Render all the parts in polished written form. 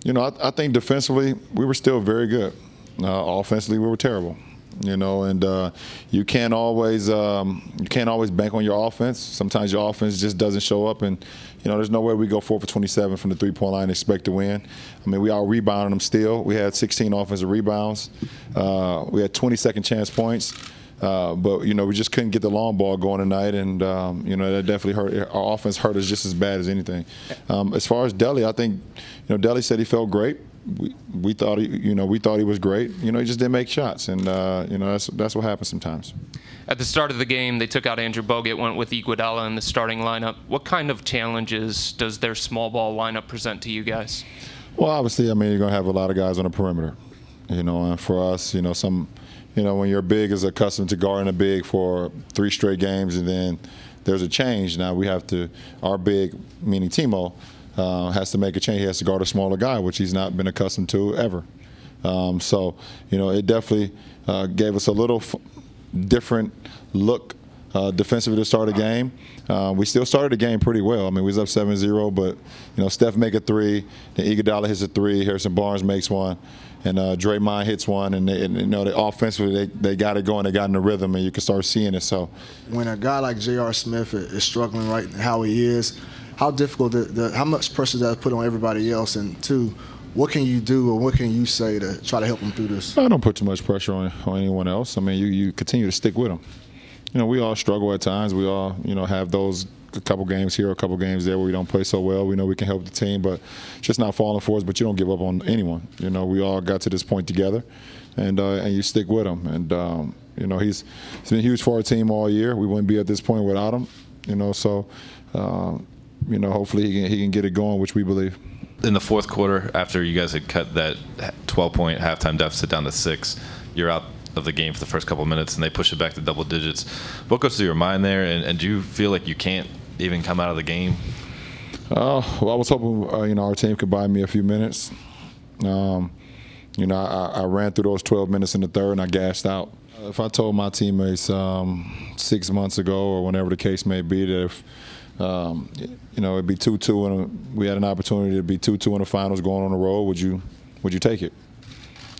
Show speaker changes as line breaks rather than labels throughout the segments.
I think defensively we were still very good. Offensively, we were terrible. And you can't always bank on your offense. Sometimes your offense just doesn't show up, and there's no way we go 4 for 27 from the three-point line and expect to win. I mean, we out-rebounded them still. We had 16 offensive rebounds. We had 20 second-chance points. But we just couldn't get the long ball going tonight, and that definitely hurt. Our offense hurt us just as bad as anything. As far as Deli, I think Deli said he felt great. We thought he was great. He just didn't make shots, and that's what happens sometimes.
At the start of the game, they took out Andrew Bogut, went with Iguodala in the starting lineup. What kind of challenges does their small ball lineup present to you guys?
Well, obviously, you're going to have a lot of guys on the perimeter. And for us, when your big is accustomed to guarding a big for 3 straight games, and then there's a change. Now we have to, our big, meaning Timo, has to make a change. He has to guard a smaller guy, which he's not been accustomed to ever. So, it definitely gave us a little different look defensively to start the game. We still started the game pretty well. I mean, we was up 7-0, but, Steph make a 3, then Iguodala hits a 3, Harrison Barnes makes 1. And Draymond hits 1, and they offensively they got it going. They got in the rhythm, and you can start seeing it. So,
when a guy like J.R. Smith is struggling right how he is, how difficult, how much pressure does that put on everybody else? And 2, what can you do or what can you say to try to help him through this?
I don't put too much pressure on anyone else. I mean, you continue to stick with them. We all struggle at times. We all have those. A couple games here, a couple games there where we don't play so well. We know we can help the team, but just not falling for us. But you don't give up on anyone. We all got to this point together, and you stick with him. And he's been huge for our team all year. We wouldn't be at this point without him. So hopefully he can get it going, which we believe.
In the fourth quarter, after you guys had cut that 12-point halftime deficit down to 6, you're out of the game for the first couple of minutes, and they push it back to double digits. What goes through your mind there, and do you feel like you can't even come out of the game?
Well, I was hoping our team could buy me a few minutes. I ran through those 12 minutes in the third, and I gassed out. If I told my teammates 6 months ago, or whenever the case may be, that if it'd be 2-2 and we had an opportunity to be 2-2 in the finals going on the road, would you take it?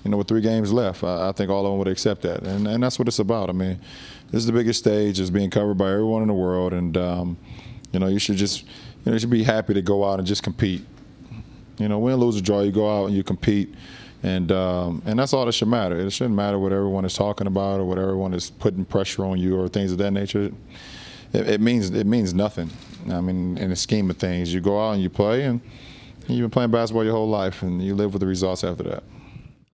With 3 games left, I think all of them would accept that, and that's what it's about. I mean, this is the biggest stage. It's being covered by everyone in the world, and you should just, you should be happy to go out and just compete. Win, lose, or draw, you go out and you compete, and that's all that should matter. It shouldn't matter what everyone is talking about or what everyone is putting pressure on you or things of that nature. It means nothing. I mean, in the scheme of things, you go out and you play, and you've been playing basketball your whole life, and you live with the results after that.